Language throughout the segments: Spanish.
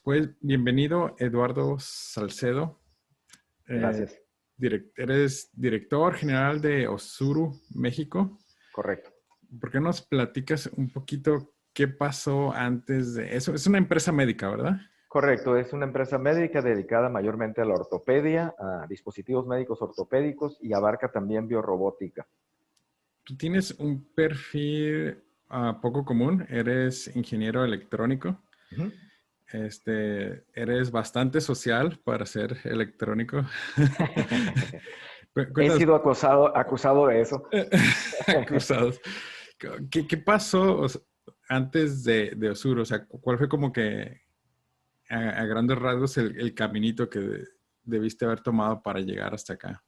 Pues bienvenido, Eduardo Salcedo. Eh, Gracias. Eres director general de Osuru, México. Correcto. ¿Por qué nos platicas un poquito qué pasó antes de eso? Es una empresa médica, ¿verdad? Correcto. Es una empresa médica dedicada mayormente a la ortopedia, a dispositivos médicos ortopédicos y abarca también biorrobótica. Tú tienes un perfil poco común. Eres ingeniero electrónico. Ujú. Eres bastante social para ser electrónico. He Cuéntanos. sido acusado de eso. Acusados. ¿Qué pasó antes de Osuro? O sea, ¿cuál fue como que a grandes rasgos el caminito que debiste haber tomado para llegar hasta acá?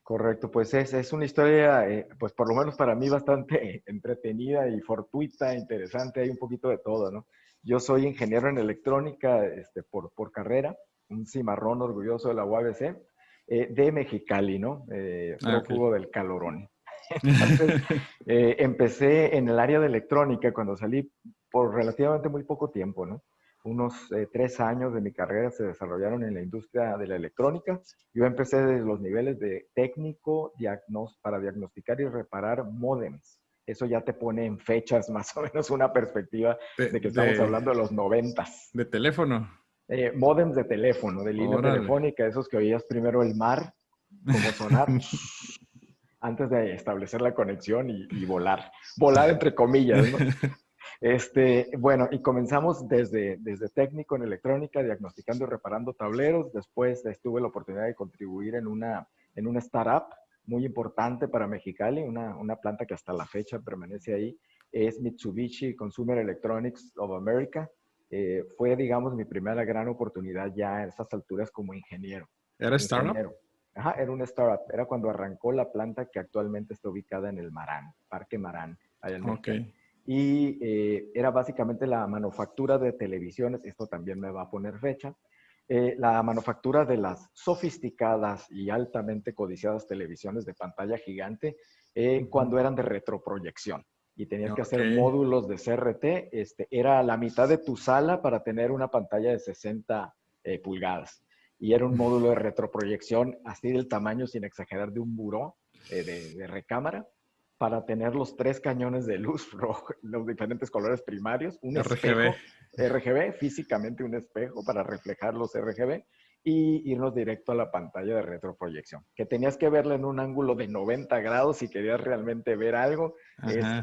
Correcto, pues es una historia, pues por lo menos para mí bastante entretenida y fortuita, interesante, hay un poquito de todo, ¿no? Yo soy ingeniero en electrónica por carrera, un cimarrón orgulloso de la UABC, de Mexicali, ¿no? Ok. Prófugo del calorón. Entonces, empecé en el área de electrónica cuando salí por relativamente muy poco tiempo, ¿no? Unos 3 años de mi carrera se desarrollaron en la industria de la electrónica. Yo empecé desde los niveles de técnico para diagnosticar y reparar módems. Eso ya te pone en fechas más o menos una perspectiva De, de que estamos de, hablando de los noventas. de teléfono. Módems de teléfono, de línea Órale. telefónica, esos que oías primero el mar, como sonar, antes de establecer la conexión y volar. Volar entre comillas, ¿no? Bueno, y comenzamos desde técnico en electrónica, diagnosticando y reparando tableros. Después tuve la oportunidad de contribuir en una startup muy importante para Mexicali, una planta que hasta la fecha permanece ahí. Es Mitsubishi Consumer Electronics of America. Fue, digamos, mi primera gran oportunidad ya a estas alturas como ingeniero. ¿Era startup? Ingeniero. Ajá, era una startup. Era cuando arrancó la planta que actualmente está ubicada en el Marán, Parque Marán, allá en Ok. Mexicali. Y era básicamente la manufactura de televisiones, esto también me va a poner fecha, la manufactura de las sofisticadas y altamente codiciadas televisiones de pantalla gigante Ujú. cuando eran de retroproyección y tenías que Ok. hacer módulos de CRT, era la mitad de tu sala para tener una pantalla de 60 pulgadas y era un módulo de retroproyección así del tamaño, sin exagerar, de un buró de recámara para tener los 3 cañones de luz rojo, los diferentes colores primarios, un RGB. espejo RGB, físicamente un espejo para reflejar los RGB y irnos directo a la pantalla de retroproyección, que tenías que verla en un ángulo de 90 grados si querías realmente ver algo, Ajá.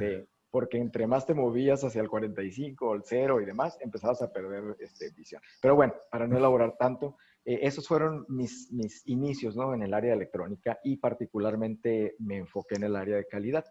porque entre más te movías hacia el 45 o el 0 y demás, empezabas a perder visión. Pero bueno, para no elaborar tanto, esos fueron mis inicios, ¿no? En el área de electrónica y particularmente me enfoqué en el área de calidad.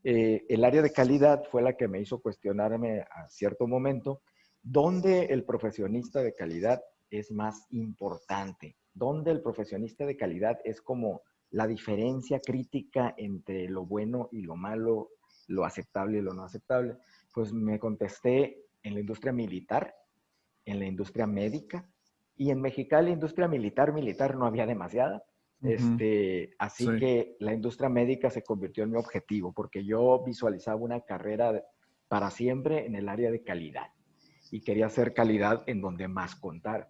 El área de calidad fue la que me hizo cuestionarme a cierto momento dónde el profesionista de calidad es más importante, dónde el profesionista de calidad es como la diferencia crítica entre lo bueno y lo malo, lo aceptable y lo no aceptable. Pues me contesté en la industria militar, en la industria médica, y en Mexicali, industria militar no había demasiada. Ujú. Así Sí. que la industria médica se convirtió en mi objetivo, porque yo visualizaba una carrera para siempre en el área de calidad y quería hacer calidad en donde más contar.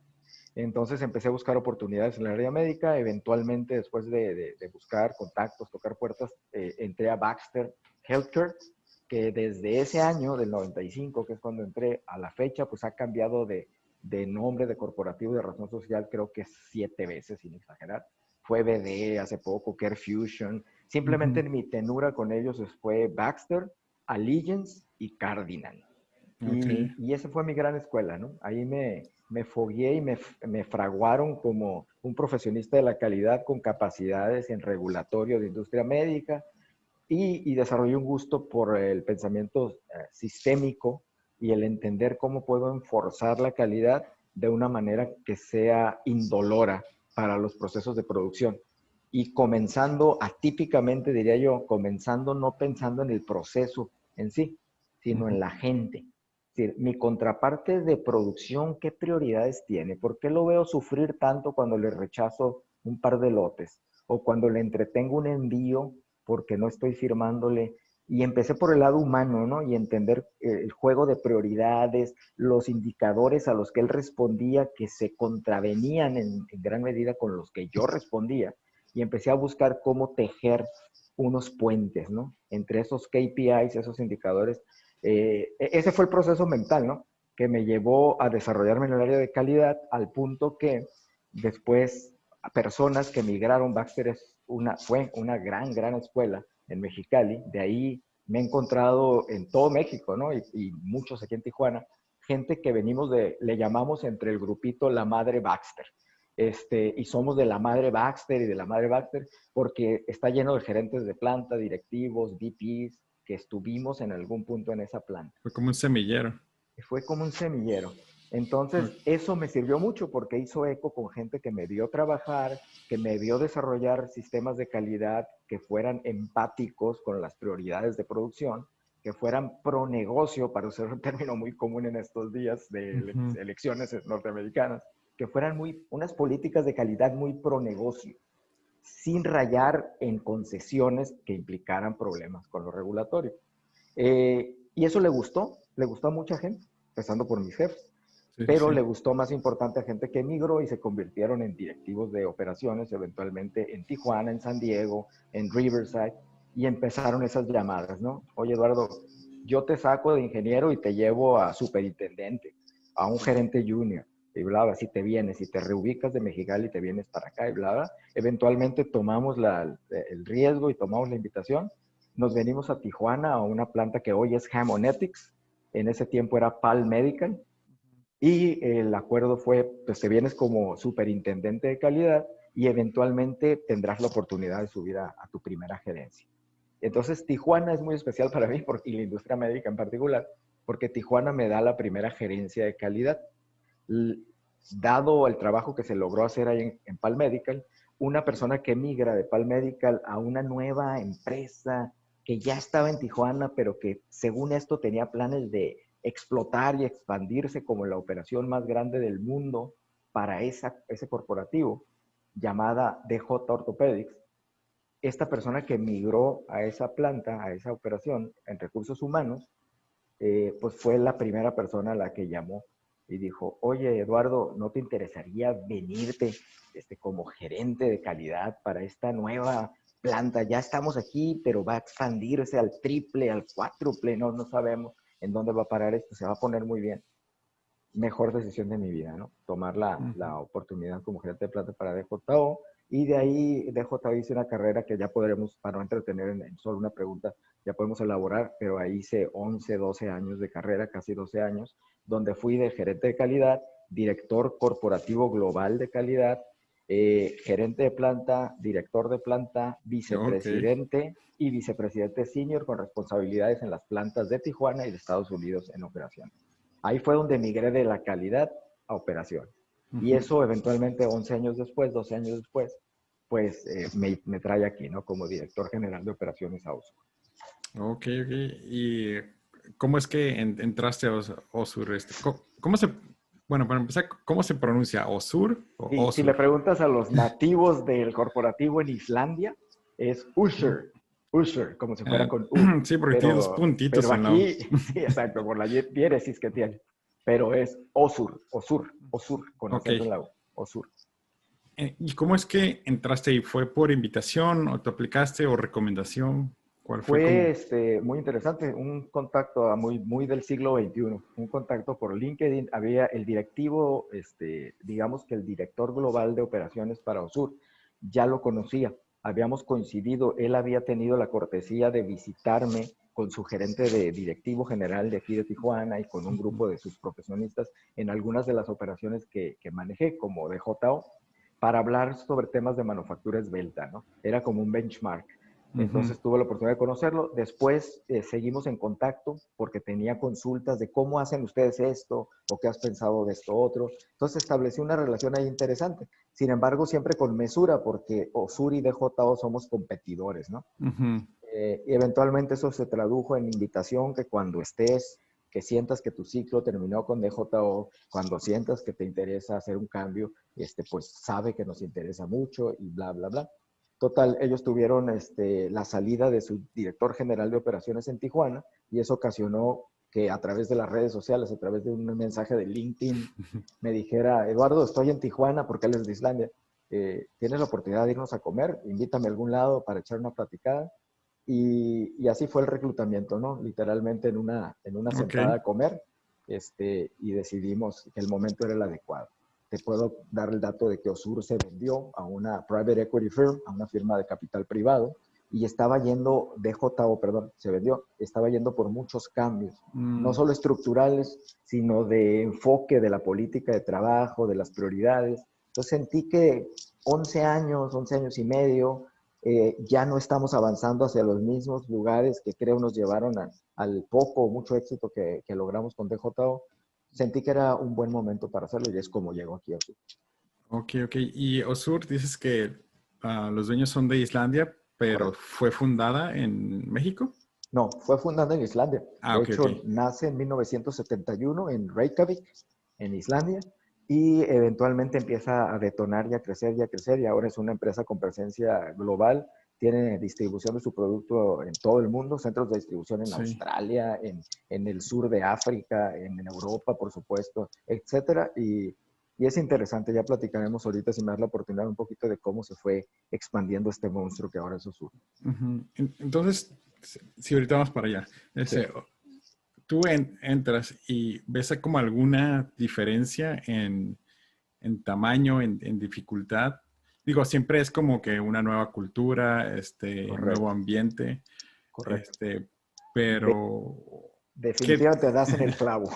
Entonces empecé a buscar oportunidades en el área médica. Eventualmente, después de buscar contactos, tocar puertas, entré a Baxter Healthcare, que desde ese año, del 95, que es cuando entré, a la fecha, pues ha cambiado de nombre, de corporativo, de razón social, creo que 7 veces, sin exagerar. Fue BD hace poco, Care Fusion. Simplemente Ujú. en mi tenura con ellos fue Baxter, Allegiance y Cardinal. Ok. Y esa fue mi gran escuela, ¿no? Ahí me fogueé y me fraguaron como un profesionista de la calidad con capacidades en regulatorio de industria médica y desarrollé un gusto por el pensamiento sistémico y el entender cómo puedo enforzar la calidad de una manera que sea indolora para los procesos de producción. Y comenzando atípicamente, diría yo, comenzando no pensando en el proceso en sí, sino Ujú. en la gente. Es decir, mi contraparte de producción, ¿qué prioridades tiene? ¿Por qué lo veo sufrir tanto cuando le rechazo un par de lotes? O cuando le entretengo un envío porque no estoy firmándole Y empecé por el lado humano, ¿no? Y entender el juego de prioridades, los indicadores a los que él respondía que se contravenían en gran medida con los que yo respondía. Y empecé a buscar cómo tejer unos puentes, ¿no? Entre esos KPIs, esos indicadores. Ese fue el proceso mental, ¿no? Que me llevó a desarrollarme en el área de calidad al punto que después personas que migraron, Baxter fue una gran escuela en Mexicali, de ahí me he encontrado en todo México, ¿no? Y muchos aquí en Tijuana, gente que venimos le llamamos entre el grupito la madre Baxter. Y somos de la madre Baxter y de la madre Baxter porque está lleno de gerentes de planta, directivos, VPs, que estuvimos en algún punto en esa planta. Fue como un semillero. Fue como un semillero. Entonces, eso me sirvió mucho porque hizo eco con gente que me vio trabajar, que me vio desarrollar sistemas de calidad que fueran empáticos con las prioridades de producción, que fueran pro negocio, para usar un término muy común en estos días de elecciones norteamericanas, que fueran unas políticas de calidad muy pro negocio, sin rayar en concesiones que implicaran problemas con lo regulatorio. Y eso le gustó a mucha gente, empezando por mis jefes, pero le gustó más importante a gente que emigró y se convirtieron en directivos de operaciones, eventualmente en Tijuana, en San Diego, en Riverside, y empezaron esas llamadas, ¿no? Oye, Eduardo, yo te saco de ingeniero y te llevo a superintendente, a un gerente junior, y bla, bla, si te vienes, si te reubicas de Mexicali y te vienes para acá, y bla, bla. Eventualmente tomamos el riesgo y tomamos la invitación. Nos venimos a Tijuana, a una planta que hoy es Haemonetics, en ese tiempo era Pal Medical, y el acuerdo fue, pues te vienes como superintendente de calidad y eventualmente tendrás la oportunidad de subir a tu primera gerencia. Entonces, Tijuana es muy especial para mí y la industria médica en particular, porque Tijuana me da la primera gerencia de calidad. Dado el trabajo que se logró hacer ahí en Pal Medical, una persona que migra de Pal Medical a una nueva empresa que ya estaba en Tijuana, pero que según esto tenía planes de explotar y expandirse como la operación más grande del mundo para ese corporativo, llamada DJ Orthopedics. Esta persona que migró a esa planta, a esa operación en recursos humanos, pues fue la primera persona a la que llamó y dijo, oye, Eduardo, ¿no te interesaría venirte como gerente de calidad para esta nueva planta? Ya estamos aquí, pero va a expandirse al triple, al cuádruple, no sabemos en dónde va a parar esto, se va a poner muy bien. Mejor decisión de mi vida, ¿no? Tomar la oportunidad como gerente de planta para DJO, y de ahí DJO hice una carrera que ya podremos, para no entretener en solo una pregunta, ya podemos elaborar, pero ahí hice 11, 12 años de carrera, casi 12 años, donde fui de gerente de calidad, director corporativo global de calidad, gerente de planta, director de planta, vicepresidente y vicepresidente senior con responsabilidades en las plantas de Tijuana y de Estados Unidos en operación. Ahí fue donde migré de la calidad a operación. Y eso eventualmente 11 años después, 12 años después, pues me trae aquí, ¿no? Como director general de operaciones a Osur. Ok. ¿Y cómo es que entraste a Osur? ¿Cómo se, bueno, para empezar, ¿cómo se pronuncia? ¿Osur o Y si le Osur? preguntas a los nativos del corporativo en Islandia, es Usher, Usher, como si fuera con U. Sí, porque tiene dos puntitos Pero en la O. aquí, sí, exacto, por la diéresis que tiene. Pero es Osur, con Ok. acento en la U, Osur. ¿Y cómo es que entraste ahí? ¿Fue por invitación o te aplicaste o recomendación? ¿Cuál fue como? Fue muy interesante, un contacto muy del siglo XXI, un contacto por LinkedIn. Había el directivo, digamos que el director global de operaciones para Osur, ya lo conocía, habíamos coincidido, él había tenido la cortesía de visitarme con su gerente de directivo general de aquí de Tijuana y con un grupo de sus profesionistas en algunas de las operaciones que manejé, como DJO, para hablar sobre temas de manufactura esbelta, ¿no? Era como un benchmark. Entonces tuve la oportunidad de conocerlo. Después seguimos en contacto porque tenía consultas de cómo hacen ustedes esto o qué has pensado de esto otro. Entonces establecí una relación ahí interesante. Sin embargo, siempre con mesura porque Osur y DJO somos competidores, ¿no? Y eventualmente eso se tradujo en invitación que cuando estés, que sientas que tu ciclo terminó con DJO, cuando sientas que te interesa hacer un cambio, pues sabe que nos interesa mucho y bla, bla, bla. Total, ellos tuvieron la salida de su director general de operaciones en Tijuana y eso ocasionó que a través de las redes sociales, a través de un mensaje de LinkedIn, me dijera, Eduardo, estoy en Tijuana porque él es de Islandia. ¿Tienes la oportunidad de irnos a comer? Invítame a algún lado para echar una platicada. Y así fue el reclutamiento, ¿no? Literalmente en una Ok. sentada a comer, y decidimos que el momento era el adecuado. Te puedo dar el dato de que Osur se vendió a una private equity firm, a una firma de capital privado, y estaba yendo, DJO, perdón, se vendió, estaba yendo por muchos cambios, no Mm, solo estructurales, sino de enfoque de la política de trabajo, de las prioridades. Entonces sentí que 11 años y medio, ya no estamos avanzando hacia los mismos lugares que creo nos llevaron al poco o mucho éxito que logramos con DJO. Sentí que era un buen momento para hacerlo y es como llegó aquí a Osur. ok, ok. Y Osur, dices que los dueños son de Islandia, pero Correcto. fue fundada en México. No, fue fundada en Islandia. Ah, De ok, ok. hecho, nace en 1971 en Reykjavik, en Islandia, y eventualmente empieza a detonar y a crecer, y ahora es una empresa con presencia global. Tiene distribución de su producto en todo el mundo, centros de distribución en Sí. Australia, en el sur de África, en Europa, por supuesto, etcétera. Y es interesante, ya platicaremos ahorita, si me das la oportunidad, un poquito de cómo se fue expandiendo este monstruo que ahora es Osur. Ujú. Entonces, si ahorita vamos para allá, Sí. tú entras y ves como alguna diferencia en tamaño, en dificultad. Digo, siempre es como que una nueva cultura, nuevo Correcto, ambiente, correcto. este, De- pero ¿qué? definitivamente das en el clavo.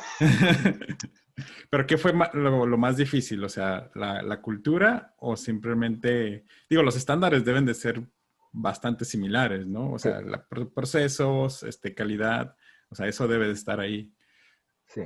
Pero ¿qué fue lo más difícil? O sea, la cultura o simplemente, digo, los estándares deben de ser bastante similares, ¿no? O Sí, sea, procesos, calidad, o sea, eso debe de estar ahí. sí.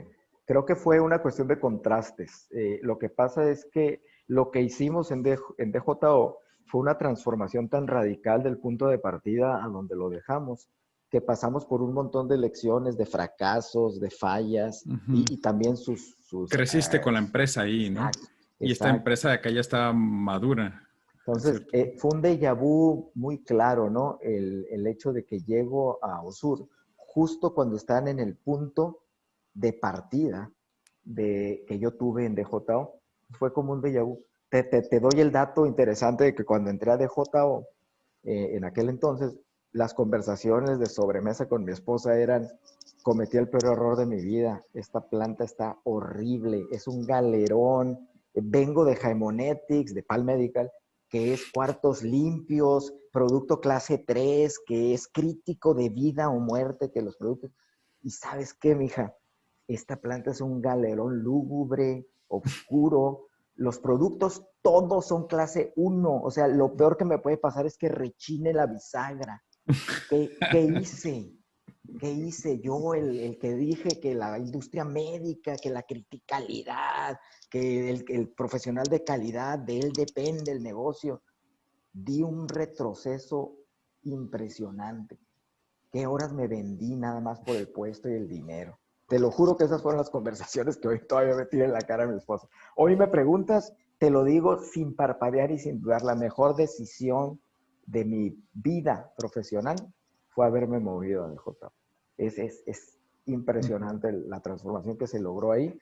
Creo que fue una cuestión de contrastes. Lo que pasa es que lo que hicimos en DJO fue una transformación tan radical del punto de partida a donde lo dejamos, que pasamos por un montón de lecciones, de fracasos, de fallas Ujú. y también sus Creciste con la empresa ahí, ¿no? exacto, Y esta exacto. empresa de acá ya estaba madura, en Entonces, cierto punto. fue un déjà vu muy claro, ¿no? El hecho de que llego a Osur justo cuando están en el punto de partida que yo tuve en DJO, fue como un déjà vu. Te doy el dato interesante de que cuando entré a DJO, en aquel entonces, las conversaciones de sobremesa con mi esposa eran, cometí el peor error de mi vida, esta planta está horrible, es un galerón, vengo de Haemonetics, de Pal Medical, que es cuartos limpios, producto clase 3, que es crítico de vida o muerte, que los productos... Y ¿sabes qué, mija? Esta planta es un galerón lúgubre, oscuro, los productos todos son clase 1, o sea, lo peor que me puede pasar es que rechine la bisagra. ¿Qué hice? ¿Qué hice yo, el que dije que la industria médica, que la criticalidad, que el profesional de calidad, de él depende el negocio? Di un retroceso impresionante. ¿Qué horas me vendí nada más por el puesto y el dinero? Te lo juro que esas fueron las conversaciones que hoy todavía me tiran en la cara a mi esposa. Hoy me preguntas, te lo digo sin parpadear y sin dudar, la mejor decisión de mi vida profesional fue haberme movido a DJ. Es Ujú. impresionante la transformación que se logró ahí,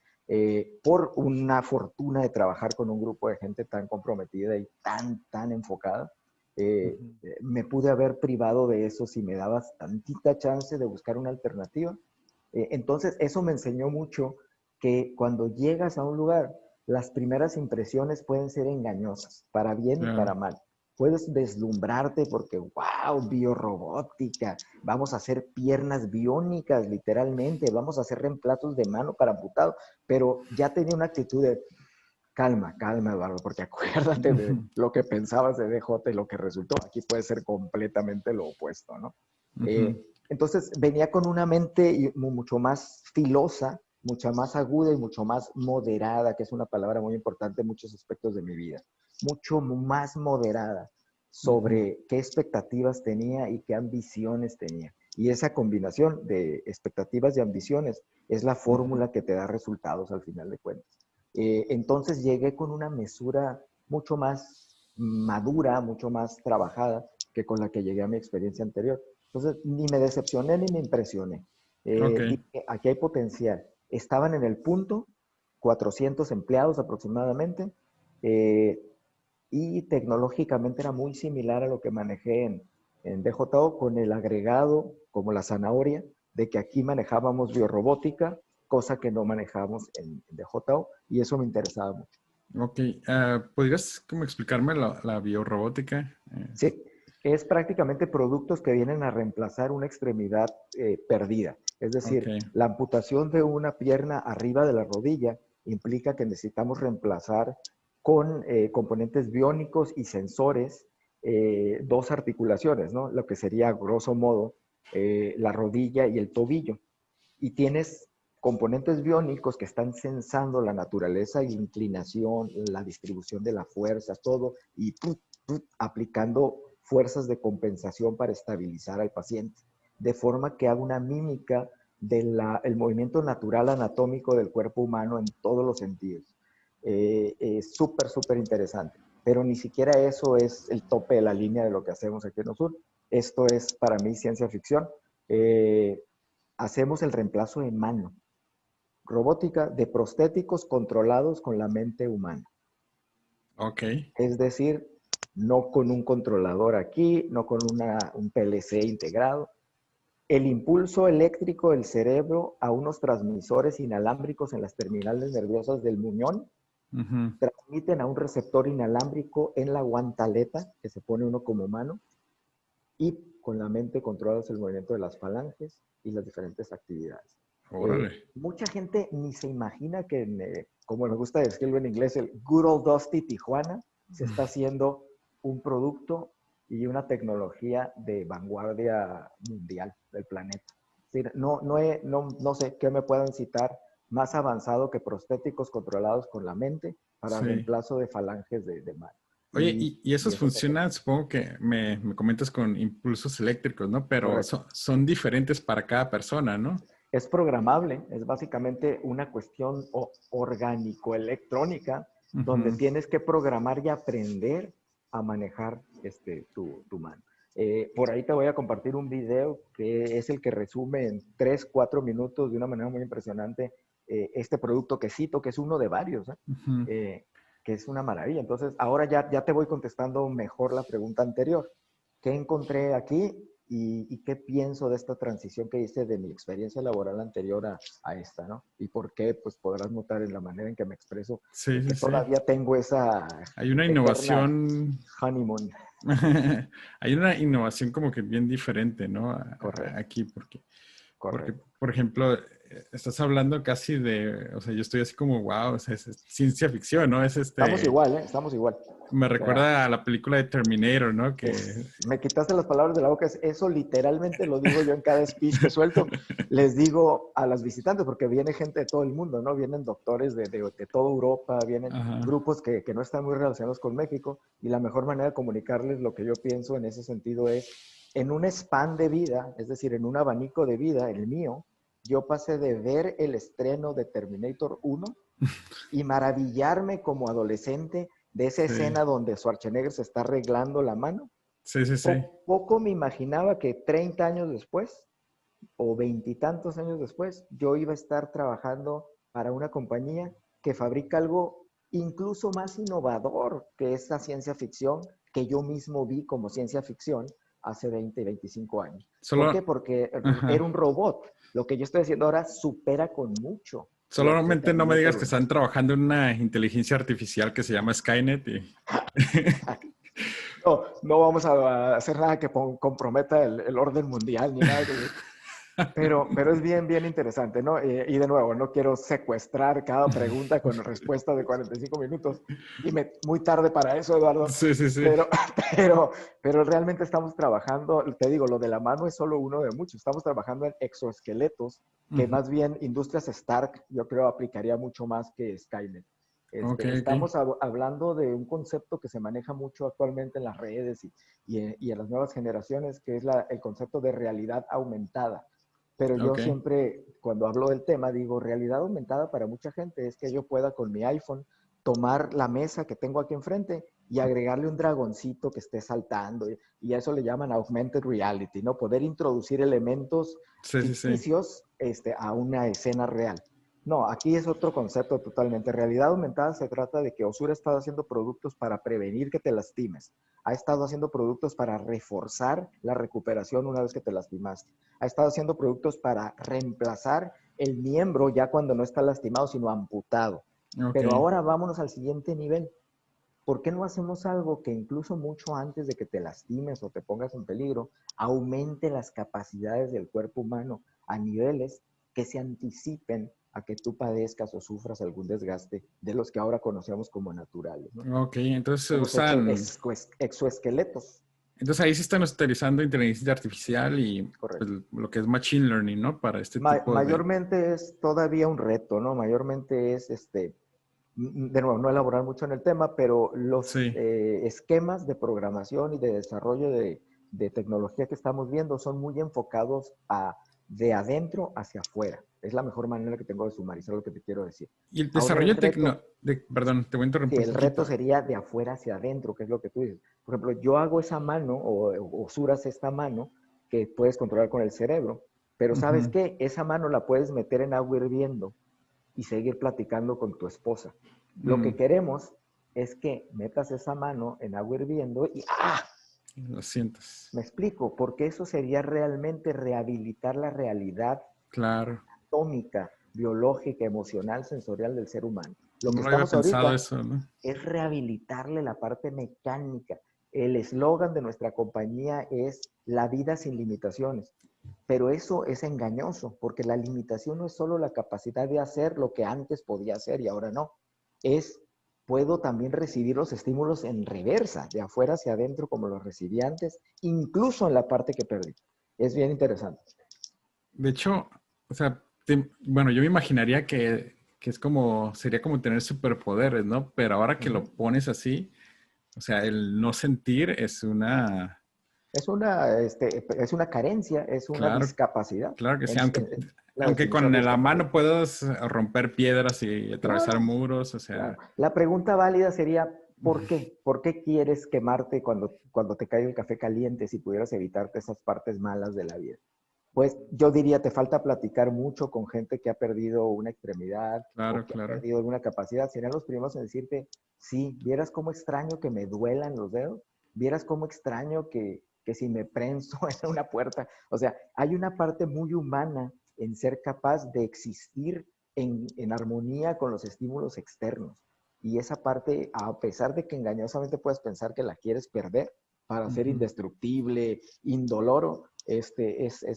por una fortuna de trabajar con un grupo de gente tan comprometida y tan enfocada. Eh, Ujú. Me pude haber privado de eso si me dabas tantita chance de buscar una alternativa. Entonces, eso me enseñó mucho que cuando llegas a un lugar, las primeras impresiones pueden ser engañosas, para bien y para Claro. mal. Puedes deslumbrarte porque, wow, biorrobótica, vamos a hacer piernas biónicas, literalmente, vamos a hacer reemplazos de mano para amputado, pero ya tenía una actitud de, calma, calma, Eduardo, porque acuérdate de Ujú. lo que pensabas de DJ y lo que resultó. Aquí puede ser completamente lo opuesto, ¿no? Ujú. Entonces venía con una mente mucho más filosa, mucha más aguda y mucho más moderada, que es una palabra muy importante en muchos aspectos de mi vida. Mucho más moderada Ujú. sobre qué expectativas tenía y qué ambiciones tenía. Y esa combinación de expectativas y ambiciones es la Ujú. fórmula que te da resultados al final de cuentas. Entonces llegué con una mesura mucho más, madura, mucho más trabajada que con la que llegué a mi experiencia anterior. Entonces, ni me decepcioné ni me impresioné. Ok. Dije, aquí hay potencial. Estaban en el punto, 400 empleados aproximadamente, eh, y tecnológicamente era muy similar a lo que manejé en DJO, con el agregado, como la zanahoria, de que aquí manejábamos biorrobótica, cosa que no manejábamos en DJO, y eso me interesaba mucho. Ok. ¿Podrías como explicarme la biorrobótica? Sí, es prácticamente productos que vienen a reemplazar una extremidad perdida. Es Ok. decir, la amputación de una pierna arriba de la rodilla implica que necesitamos reemplazar con componentes biónicos y sensores dos articulaciones, ¿no? Lo que sería, grosso modo, la rodilla y el tobillo. Y tienes componentes biónicos que están sensando la naturaleza y la inclinación, la distribución de la fuerza, todo, y aplicando fuerzas de compensación para estabilizar al paciente, de forma que haga una mímica del movimiento natural anatómico del cuerpo humano en todos los sentidos. Es súper, súper interesante. Pero ni siquiera eso es el tope de la línea de lo que hacemos aquí en Osur. Esto es para mí ciencia ficción. Hacemos el reemplazo en mano, robótica de prostéticos controlados con la mente humana. Ok. Es decir, no con un controlador aquí, no con un PLC integrado. El impulso eléctrico del cerebro a unos transmisores inalámbricos en las terminales nerviosas del muñón Ujú. transmiten a un receptor inalámbrico en la guantaleta, que se pone uno como mano, y con la mente controlas el movimiento de las falanges y las diferentes actividades. Órale. Mucha gente ni se imagina que, como nos gusta decirlo en inglés, el good old dusty Tijuana se está haciendo un producto y una tecnología de vanguardia mundial del planeta. Es decir, no sé qué me puedan citar más avanzado que prostéticos controlados con la mente para Sí. reemplazo de falanges de mano. Oye, Y, y y esos eso es lo que funcionan, supongo que me comentas con impulsos eléctricos, ¿no? Pero correcto. son diferentes para cada persona, ¿no? Es programable, es básicamente una cuestión orgánico-electrónica donde Ujú. tienes que programar y aprender a manejar tu mano. Por ahí te voy a compartir un video que es el que resume en 3, 4 minutos de una manera muy impresionante este producto que cito, que es uno de varios, ¿eh? Ujú. Que es una maravilla. Entonces, ahora ya te voy contestando mejor la pregunta anterior. ¿Qué encontré aquí y qué pienso de esta transición que hice de mi experiencia laboral anterior a esta, ¿no? Y por qué, pues podrás notar en la manera en que me expreso Sí, sí, que sí. todavía tengo esa Hay una eterna innovación, honeymoon. hay una innovación como que bien diferente, ¿no? Correcto, Aquí, porque, correcto. por ejemplo, estás hablando casi de, o sea, yo estoy así como, wow, o sea, es ciencia ficción, ¿no? Es Estamos igual, ¿eh? Estamos igual. me O sea, recuerda a la película de Terminator, ¿no? Que... me quitaste las palabras de la boca. Eso literalmente lo digo yo en cada speech que suelto. Les digo a las visitantes, porque viene gente de todo el mundo, ¿no? Vienen doctores de toda Europa, vienen Ajá. grupos que no están muy relacionados con México, y la mejor manera de comunicarles lo que yo pienso en ese sentido es, en un span de vida, es decir, en un abanico de vida, el mío, yo pasé de ver el estreno de Terminator 1 y maravillarme como adolescente de esa Sí, escena donde Schwarzenegger se está arreglando la mano. sí, sí, sí. Poco me imaginaba que 30 años después o veintitantos años después yo iba a estar trabajando para una compañía que fabrica algo incluso más innovador que esa ciencia ficción que yo mismo vi como ciencia ficción hace 20, 25 años. ¿Por qué? Solo, Porque era ajá. un robot. Lo que yo estoy haciendo ahora supera con mucho lo que Solamente no me digas Terminator que 1. están trabajando en una inteligencia artificial que se llama Skynet y... No, no vamos a hacer nada que comprometa el orden mundial ni nada. Pero es bien, bien interesante, ¿no? Y de nuevo, no quiero secuestrar cada pregunta con respuesta de 45 minutos. Y muy tarde para eso, Eduardo. Sí, sí, sí. Pero, pero, pero realmente estamos trabajando, te digo, lo de la mano es solo uno de muchos. Estamos trabajando en exoesqueletos, que Ujú. más bien Industrias Stark, yo creo, aplicaría mucho más que Skynet. Ok, ok. Estamos hablando de un concepto que se maneja mucho actualmente en las redes y en las nuevas generaciones, que es el concepto de realidad aumentada. Pero yo Ok. siempre, cuando hablo del tema, digo, realidad aumentada para mucha gente es que yo pueda con mi iPhone tomar la mesa que tengo aquí enfrente y agregarle un dragoncito que esté saltando, y a eso le llaman augmented reality, ¿no? Poder introducir elementos Sí, sí, sí. ficticios a una escena real. No, aquí es otro concepto totalmente. Realidad aumentada se trata de que Osura ha estado haciendo productos para prevenir que te lastimes. Ha estado haciendo productos para reforzar la recuperación una vez que te lastimaste. Ha estado haciendo productos para reemplazar el miembro ya cuando no está lastimado, sino amputado. Ok. Pero ahora vámonos al siguiente nivel. ¿Por qué no hacemos algo que incluso mucho antes de que te lastimes o te pongas en peligro, aumente las capacidades del cuerpo humano a niveles que se anticipen a que tú padezcas o sufras algún desgaste de los que ahora conocemos como naturales, ¿no? Ok, entonces se Hemos hecho usan, exoesqueletos. entonces ahí se están utilizando inteligencia artificial y pues, Correcto. lo que es machine learning, ¿no? Para este tipo de... Mayormente es todavía un reto, ¿no? Mayormente es de nuevo, no elaborar mucho en el tema, pero los Sí. esquemas de programación y de desarrollo de tecnología que estamos viendo son muy enfocados de adentro hacia afuera. Es la mejor manera que tengo de sumarizar lo que te quiero decir. Y el Ahora el desarrollo reto, perdón, te voy a sí, interrumpir un el reto poquito. sería de afuera hacia adentro, que es lo que tú dices. Por ejemplo, yo hago esa mano o suras esta mano que puedes controlar con el cerebro, pero ¿sabes Ujú. qué? Esa mano la puedes meter en agua hirviendo y seguir platicando con tu esposa. Lo que Mm, queremos es que metas esa mano en agua hirviendo y ¡ah! lo sientes. Me explico, porque eso sería realmente rehabilitar la realidad Claro. atómica, biológica, emocional, sensorial del ser humano. Lo No que lo había estamos pensado ahorita eso, ¿no? es rehabilitarle la parte mecánica. El eslogan de nuestra compañía es la vida sin limitaciones. Pero eso es engañoso, porque la limitación no es solo la capacidad de hacer lo que antes podía hacer y ahora no. Es, puedo también recibir los estímulos en reversa, de afuera hacia adentro, como los recibí antes, incluso en la parte que perdí. Es bien interesante. De hecho, o sea, bueno, yo me imaginaría que es como, sería como tener superpoderes, ¿no? Pero ahora Uh que lo -huh. pones así, o sea, el no sentir es una, Es una carencia, es una claro, discapacidad. claro que sí, En la aunque definición con de la discapacidad. mano puedas romper piedras y atravesar Claro, muros, o claro. sea, La pregunta válida sería, ¿por qué? ¿Por qué quieres quemarte cuando te cae el café caliente si pudieras evitarte esas partes malas de la vida? Pues yo diría, te falta platicar mucho con gente que ha perdido una extremidad o claro, que ha claro. perdido alguna capacidad. Serían los primeros en decirte, sí, vieras cómo extraño que me duelan los dedos, vieras cómo extraño que si me prenso en una puerta. O sea, hay una parte muy humana en ser capaz de existir en armonía con los estímulos externos. Y esa parte, a pesar de que engañosamente puedes pensar que la quieres perder para ser Ujú. indestructible, indoloro, es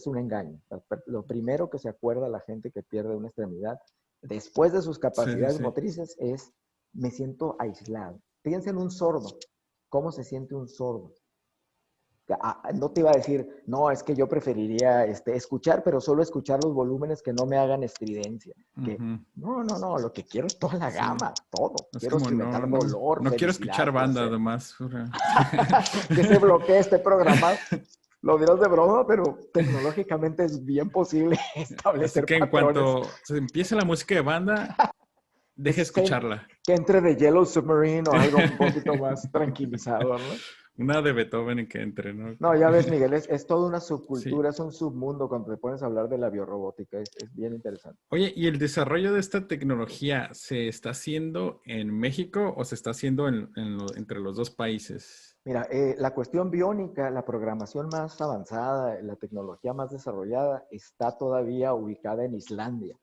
un engaño. Lo primero que se acuerda la gente que pierde una extremidad después de sus Sí, sí, capacidades sí. motrices es, me siento aislado. Piensa en un sordo. ¿Cómo se siente un sordo? No te iba a decir, no, es que yo preferiría escuchar, pero solo escuchar los volúmenes que no me hagan estridencia. Ujú. No, lo que quiero es toda la Sí. gama, todo. Es Quiero como experimentar dolor, no quiero felicidad, escuchar banda, placer. además. Que se bloquee este programa. Lo dirás de broma, pero tecnológicamente es bien posible Así establecer que en patrones. cuanto se empiece la música de banda, deje escucharla. Que entre de Yellow Submarine o algo un poquito más tranquilizador, ¿no? Una de Beethoven y que entre, ¿no? No, ya ves, Miguel, es toda una Sí. subcultura, es un submundo cuando te pones a hablar de la biorrobótica, es bien interesante. Oye, ¿y el desarrollo de esta tecnología se está haciendo en México o se está haciendo entre los dos países? Mira, la cuestión biónica, la programación más avanzada, la tecnología más desarrollada está todavía ubicada en Islandia.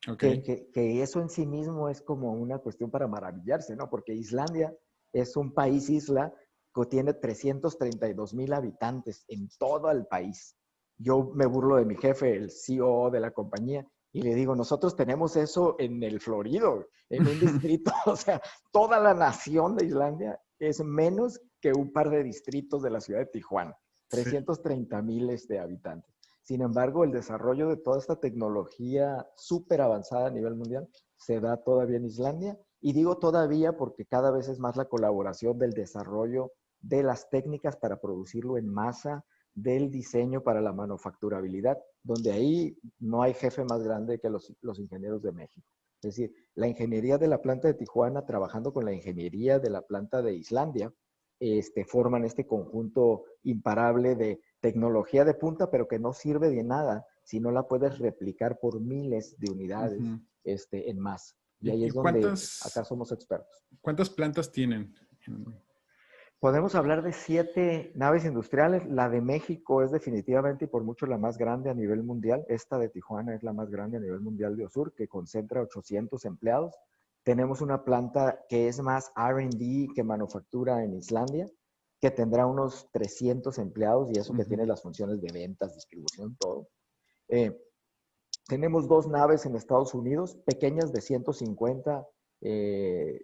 Ok. Que eso en sí mismo es como una cuestión para maravillarse, ¿no? Porque Islandia es un país isla que tiene 332,000 habitantes en todo el país. Yo me burlo de mi jefe, el CEO de la compañía, y le digo, nosotros tenemos eso en el Florido, en un distrito, o sea, toda la nación de Islandia es menos que un par de distritos de la ciudad de Tijuana, Sí. 330,000 habitantes. Sin embargo, el desarrollo de toda esta tecnología súper avanzada a nivel mundial se da todavía en Islandia. Y digo todavía porque cada vez es más la colaboración del desarrollo de las técnicas para producirlo en masa, del diseño para la manufacturabilidad, donde ahí no hay jefe más grande que los ingenieros de México. Es decir, la ingeniería de la planta de Tijuana trabajando con la ingeniería de la planta de Islandia, forman este conjunto imparable de tecnología de punta, pero que no sirve de nada si no la puedes replicar por miles de unidades Ujú. en masa. Y ahí ¿Y es donde acá somos expertos. cuántas plantas tienen? Podemos hablar de 7 naves industriales. La de México es definitivamente y por mucho la más grande a nivel mundial. Esta de Tijuana es la más grande a nivel mundial de OSUR, que concentra 800 empleados. Tenemos una planta que es más R&D que manufactura en Islandia, que tendrá unos 300 empleados y eso que tiene Ujú. las funciones de ventas, distribución, todo. Eh, Tenemos 2 naves en Estados Unidos, pequeñas de 150,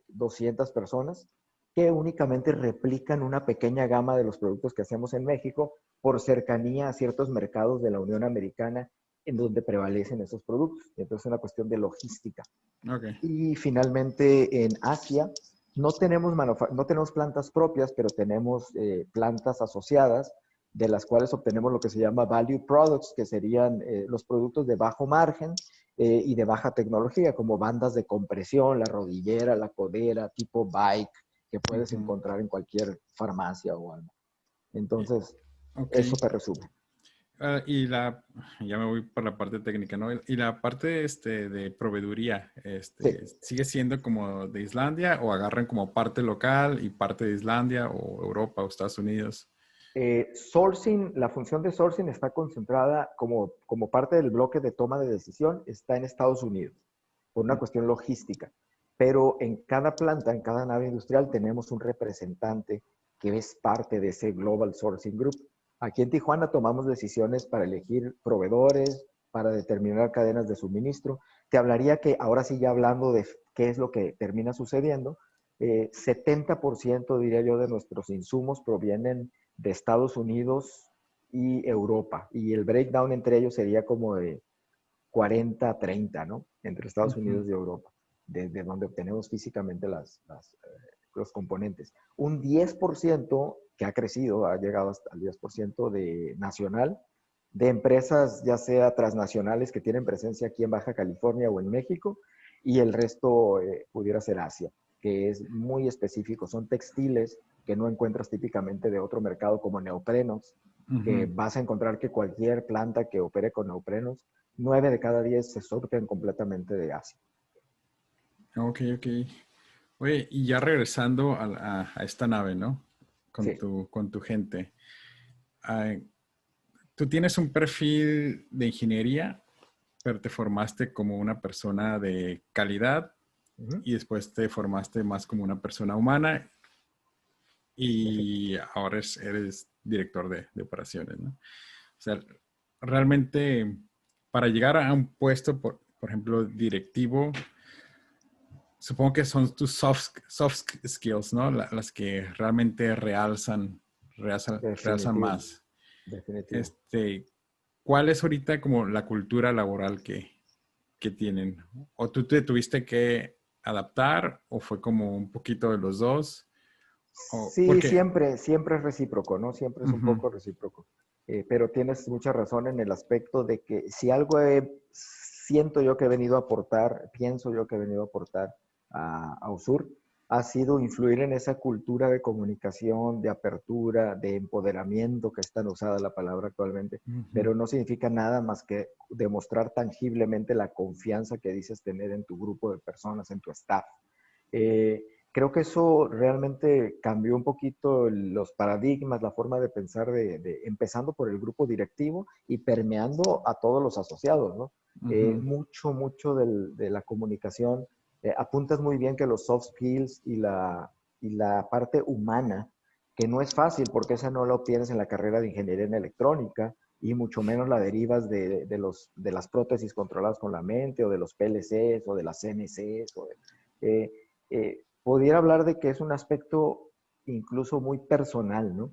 200 personas, que únicamente replican una pequeña gama de los productos que hacemos en México por cercanía a ciertos mercados de la Unión Americana en donde prevalecen esos productos. Entonces es una cuestión de logística. Ok. Y finalmente en Asia no tenemos plantas propias, pero tenemos plantas asociadas de las cuales obtenemos lo que se llama value products, que serían los productos de bajo margen y de baja tecnología, como bandas de compresión, la rodillera, la codera, tipo bike, que puedes Ujú. encontrar en cualquier farmacia o algo. Entonces, Ok. eso te resume. Ya me voy por la parte técnica, ¿no? Y la parte de proveeduría, Sí. ¿sigue siendo como de Islandia o agarran como parte local y parte de Islandia o Europa o Estados Unidos? Sourcing, la función de sourcing está concentrada como parte del bloque de toma de decisión, está en Estados Unidos, por una cuestión logística. Pero en cada planta, en cada nave industrial, tenemos un representante que es parte de ese Global Sourcing Group. Aquí en Tijuana tomamos decisiones para elegir proveedores, para determinar cadenas de suministro. Te hablaría que ahora sí ya hablando de qué es lo que termina sucediendo, 70% diría yo de nuestros insumos provienen de Estados Unidos y Europa. Y el breakdown entre ellos sería como de 40-30, ¿no? Entre Estados Ujú. Unidos y Europa, desde donde obtenemos físicamente los componentes. Un 10% que ha crecido, ha llegado hasta el 10% de nacional, de empresas ya sea transnacionales que tienen presencia aquí en Baja California o en México, y el resto pudiera ser Asia, que es muy específico. Son textiles que no encuentras típicamente de otro mercado como neoprenos, que Ujú. vas a encontrar que cualquier planta que opere con neoprenos 9 de cada 10 se surten completamente de Asia. Ok, ok. Oye, y ya regresando a esta nave, ¿no? Sí. Con tu gente. Ah, tú tienes un perfil de ingeniería, pero te formaste como una persona de calidad Uh -huh. y después te formaste más como una persona humana y ahora eres director de operaciones, ¿no? O sea, realmente para llegar a un puesto, por ejemplo, directivo, supongo que son tus soft skills, ¿no? Las que realmente realzan Definitivo, más. definitivo. Este, ¿Cuál es ahorita como la cultura laboral que tienen? ¿O tú te tuviste que adaptar o fue como un poquito de los dos? O Sí, porque, siempre es recíproco, ¿no? Siempre es un ujú, poco recíproco. Pero tienes mucha razón en el aspecto de que si algo siento yo que he venido a aportar, pienso yo que he venido a aportar a USUR, ha sido influir en esa cultura de comunicación, de apertura, de empoderamiento, que es tan usada la palabra actualmente, ujú, pero no significa nada más que demostrar tangiblemente la confianza que dices tener en tu grupo de personas, en tu staff. Eh, Creo que eso realmente cambió un poquito los paradigmas, la forma de pensar, empezando por el grupo directivo y permeando a todos los asociados, ¿no? ujú, Mucho de la comunicación. Apuntas muy bien que los soft skills y la parte humana, que no es fácil porque esa no la obtienes en la carrera de ingeniería en electrónica y mucho menos la derivas de las prótesis controladas con la mente o de los PLCs o de las CNCs. Pudiera hablar de que es un aspecto incluso muy personal, ¿no?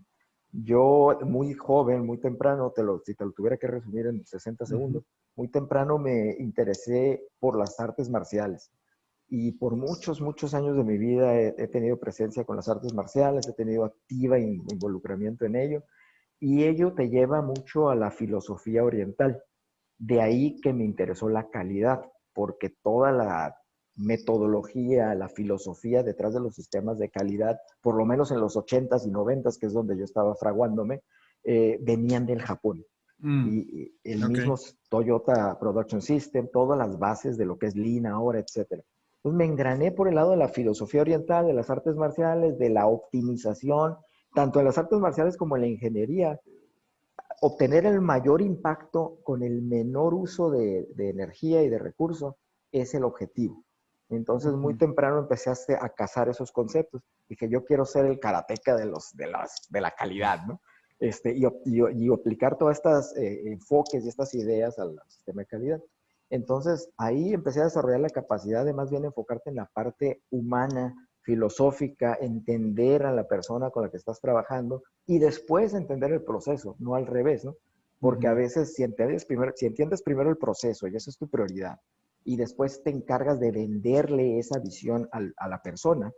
Yo muy joven, muy temprano, si te lo tuviera que resumir en 60 ujú. segundos, muy temprano me interesé por las artes marciales. Y por muchos años de mi vida he tenido presencia con las artes marciales, he tenido activa involucramiento en ello, y ello te lleva mucho a la filosofía oriental. De ahí que me interesó la calidad, porque toda metodología, la filosofía detrás de los sistemas de calidad, por lo menos en los 80s y 90s, que es donde yo estaba fraguándome, venían del Japón. Mm, Y el ok. mismo Toyota Production System, todas las bases de lo que es Lean ahora, etcétera. Entonces me engrané por el lado de la filosofía oriental, de las artes marciales, de la optimización, tanto en las artes marciales como en la ingeniería, obtener el mayor impacto con el menor uso de energía y de recursos es el objetivo. Entonces, muy Ujú. temprano empecé a cazar esos conceptos. Dije, yo quiero ser el karateca de la calidad, ¿no? Y aplicar todas estas enfoques y estas ideas al sistema de calidad. Entonces, ahí empecé a desarrollar la capacidad de más bien enfocarte en la parte humana, filosófica, entender a la persona con la que estás trabajando y después entender el proceso, no al revés, ¿no? Porque a Ujú. veces si entiendes primero el proceso y esa es tu prioridad, y después te encargas de venderle esa visión a la persona,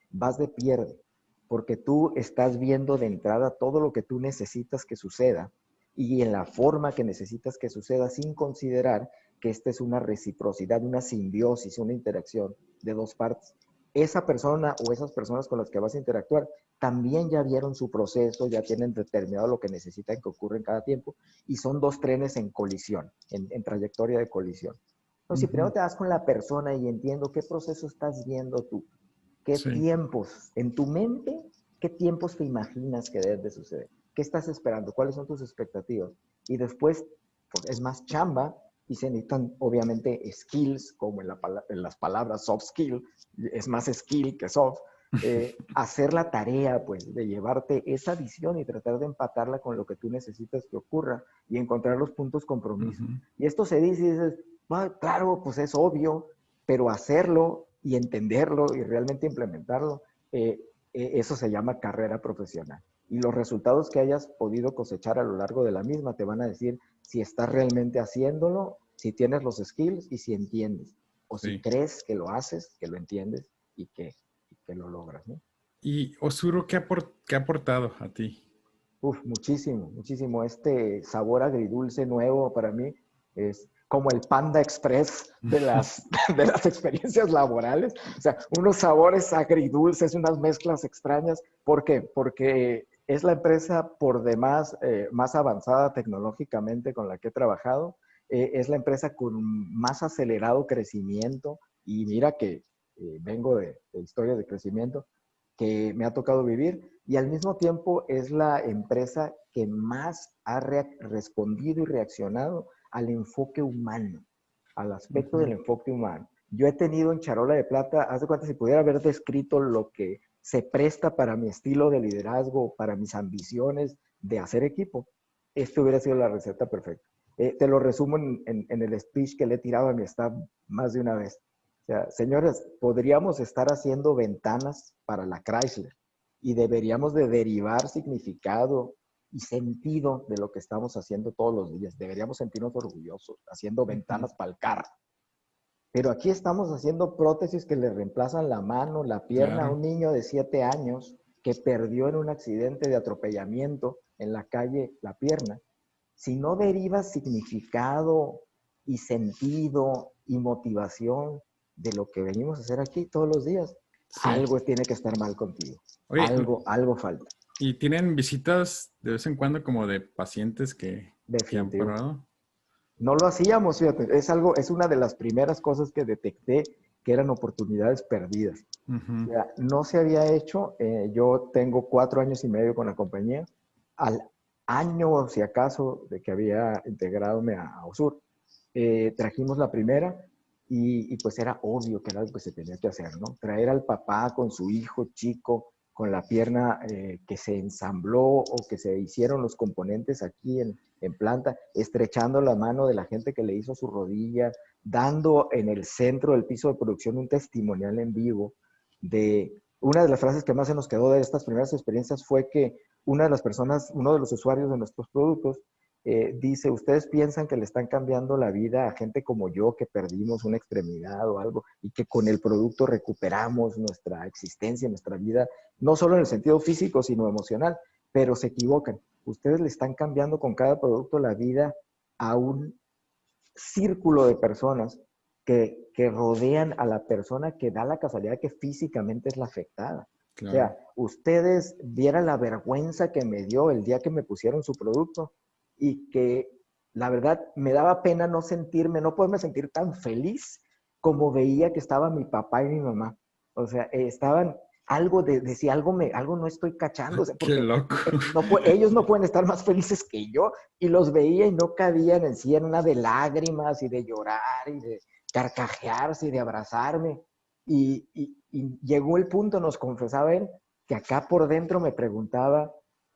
vas de pierde, porque tú estás viendo de entrada todo lo que tú necesitas que suceda y en la forma que necesitas que suceda sin considerar que esta es una reciprocidad, una simbiosis, una interacción de dos partes. Esa persona o esas personas con las que vas a interactuar también ya vieron su proceso, ya tienen determinado lo que necesitan que ocurra en cada tiempo y son dos trenes en colisión, en trayectoria de colisión. Entonces, si primero Ujú. te vas con la persona y entiendo qué proceso estás viendo tú, qué Sí. tiempos en tu mente, qué tiempos te imaginas que deben de suceder, qué estás esperando, cuáles son tus expectativas. Y después, pues, es más chamba y se necesitan obviamente skills, como en las palabras soft skill, es más skill que soft, hacer la tarea, pues, de llevarte esa visión y tratar de empatarla con lo que tú necesitas que ocurra y encontrar los puntos compromiso. Ujú. Y esto se dice y dices, ah, claro, pues es obvio, pero hacerlo y entenderlo y realmente implementarlo, eso se llama carrera profesional. Y los resultados que hayas podido cosechar a lo largo de la misma te van a decir si estás realmente haciéndolo, si tienes los skills y si entiendes. O si Sí. crees que lo haces, que lo entiendes y que lo logras, ¿no? ¿Y Osuro qué ha aportado a ti? Uf, muchísimo, muchísimo. Este sabor agridulce nuevo para mí es como el Panda Express de las experiencias laborales. O sea, unos sabores agridulces, unas mezclas extrañas. ¿Por qué? Porque es la empresa por demás más avanzada tecnológicamente con la que he trabajado. Es la empresa con más acelerado crecimiento. Y mira que vengo de historias de crecimiento que me ha tocado vivir y al mismo tiempo es la empresa que más ha respondido y reaccionado al enfoque humano, al aspecto del Ujú. enfoque humano. Yo he tenido en Charola de Plata, haz de cuenta si pudiera haber descrito lo que se presta para mi estilo de liderazgo, para mis ambiciones de hacer equipo, esto hubiera sido la receta perfecta. Te lo resumo en el speech que le he tirado a mi staff más de una vez. O sea, señores, podríamos estar haciendo ventanas para la Chrysler y deberíamos de derivar significado y sentido de lo que estamos haciendo todos los días. Deberíamos sentirnos orgullosos haciendo Ujú. ventanas para el carro. Pero aquí estamos haciendo prótesis que le reemplazan la mano, la pierna a Claro. un niño de 7 años que perdió en un accidente de atropellamiento en la calle la pierna. Si no derivas significado y sentido y motivación de lo que venimos a hacer aquí todos los días, Sí. algo tiene que estar mal contigo. Oye, Algo falta. ¿y tienen visitas de vez en cuando como de pacientes que han Definitivo. probado? No lo hacíamos, fíjate, es una de las primeras cosas que detecté que eran oportunidades perdidas. O Ujú. sea, no se había hecho, yo tengo 4 años y medio con la compañía, al año, si acaso, de que había integrado a Osur, trajimos la primera y pues era obvio que era algo que se tenía que hacer, ¿no? Traer al papá con su hijo chico, con la pierna que se ensambló o que se hicieron los componentes aquí en planta, estrechando la mano de la gente que le hizo su rodilla, dando en el centro del piso de producción un testimonial en vivo de una de las frases que más se nos quedó de estas primeras experiencias fue que una de las personas, uno de los usuarios de nuestros productos, dice, ustedes piensan que le están cambiando la vida a gente como yo que perdimos una extremidad o algo y que con el producto recuperamos nuestra existencia, nuestra vida, no solo en el sentido físico, sino emocional, pero se equivocan. Ustedes le están cambiando con cada producto la vida a un círculo de personas que rodean a la persona que da la casualidad que físicamente es la afectada. O Claro. sea, ustedes vieran la vergüenza que me dio el día que me pusieron su producto y que la verdad me daba pena no sentirme, no poderme sentir tan feliz como veía que estaba mi papá y mi mamá. O sea, estaban algo de si algo algo no estoy cachando, o sea, Qué porque loco. no, ellos no pueden estar más felices que yo y los veía y no cabían en sí en una de lágrimas y de llorar y de carcajearse y de abrazarme. Y llegó el punto, nos confesaba él, que acá por dentro me preguntaba,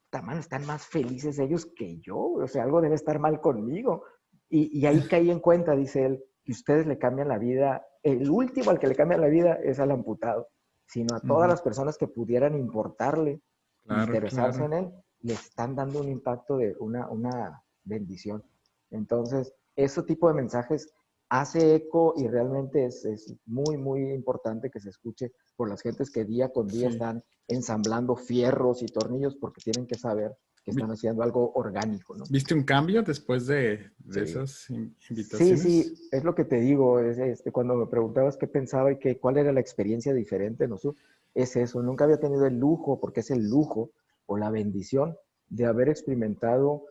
"Tamán, están más felices ellos que yo, o sea, algo debe estar mal conmigo". Y ahí caí en cuenta, dice él, que ustedes le cambian la vida, el último al que le cambian la vida es al amputado, sino a todas Ujú. las personas que pudieran importarle, Claro, interesarse claro. en él, le están dando un impacto de una bendición. Entonces, ese tipo de mensajes hace eco y realmente es muy, muy importante que se escuche por las gentes que día con día Sí. están ensamblando fierros y tornillos porque tienen que saber que Vi- están haciendo algo orgánico, ¿no? ¿Viste un cambio después de Sí. esas Sí, invitaciones? sí, es lo que te digo, cuando me preguntabas qué pensaba y cuál era la experiencia diferente, ¿no? Es eso, nunca había tenido el lujo, porque es el lujo o la bendición de haber experimentado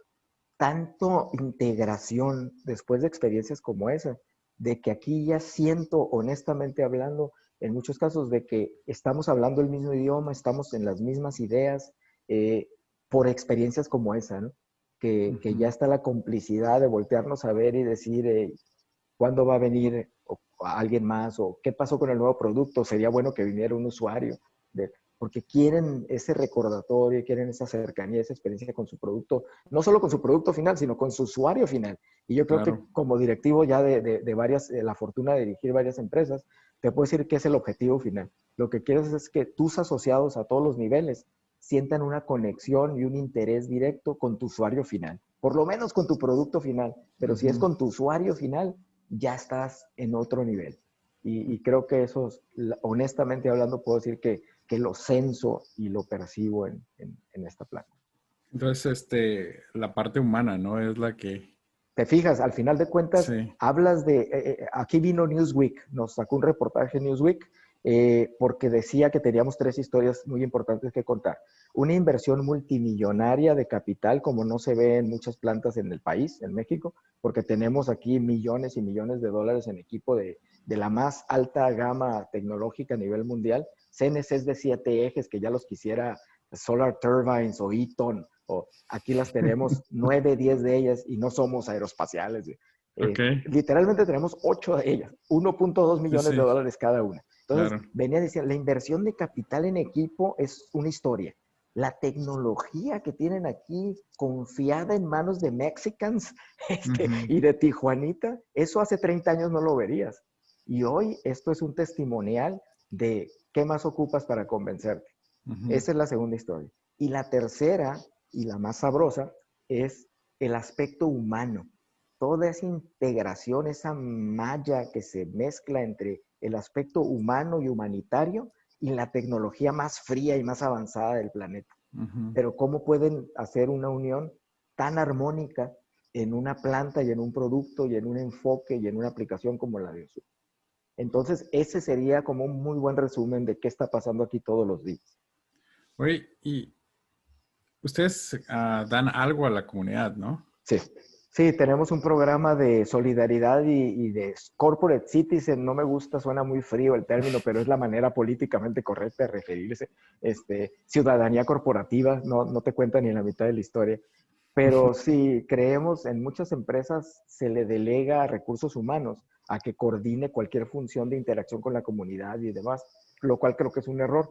tanto integración después de experiencias como esa, de que aquí ya siento, honestamente hablando, en muchos casos, de que estamos hablando el mismo idioma, estamos en las mismas ideas, eh, por experiencias como esa, ¿no? Que ya Ujú. está la complicidad de voltearnos a ver y decir, cuándo va a venir alguien más o qué pasó con el nuevo producto, sería bueno que viniera un usuario, porque quieren ese recordatorio, quieren esa cercanía, esa experiencia con su producto, no solo con su producto final, sino con su usuario final. Y yo creo que Claro. como directivo ya de varias, la fortuna de dirigir varias empresas, te puedo decir que es el objetivo final. Lo que quieres es que tus asociados a todos los niveles sientan una conexión y un interés directo con tu usuario final, por lo menos con tu producto final, pero si es Ujú. con tu usuario final, ya estás en otro nivel. Y creo que eso, honestamente hablando, puedo decir que lo senso y lo percibo en esta planta. Entonces, la parte humana, ¿no? Es la que... Te fijas, al final de cuentas, Sí. hablas de, aquí vino Newsweek, nos sacó un reportaje Newsweek, porque decía que teníamos tres historias muy importantes que contar. Una inversión multimillonaria de capital, como no se ve en muchas plantas en el país, en México, porque tenemos aquí millones y millones de dólares en equipo de la más alta gama tecnológica a nivel mundial. CNCs de 7 ejes, que ya los quisiera Solar Turbines o Eaton, o aquí las tenemos 9, 10 de ellas y no somos aeroespaciales. Ok. Literalmente tenemos 8 de ellas, 1.2 Sí, millones de sí, dólares cada una. Entonces, claro. venía diciendo, la inversión de capital en equipo es una historia. La tecnología que tienen aquí confiada en manos de Mexicans Ujú. y de Tijuanita, eso hace 30 años no lo verías. Y hoy esto es un testimonial de qué más ocupas para convencerte. Ujú. Esa es la segunda historia. Y la tercera, y la más sabrosa, es el aspecto humano. Toda esa integración, esa malla que se mezcla entre el aspecto humano y humanitario y la tecnología más fría y más avanzada del planeta. Ujú. Pero ¿cómo pueden hacer una unión tan armónica en una planta y en un producto y en un enfoque y en una aplicación como la de Osu? Entonces, ese sería como un muy buen resumen de qué está pasando aquí todos los días. Oye, y ustedes dan algo a la comunidad, ¿no? Sí, sí, tenemos un programa de solidaridad y de corporate citizen. No me gusta, suena muy frío el término, pero es la manera políticamente correcta de referirse. Ciudadanía corporativa, no te cuenta ni la mitad de la historia. Pero sí, creemos en muchas empresas se le delega a recursos humanos a que coordine cualquier función de interacción con la comunidad y demás, lo cual creo que es un error.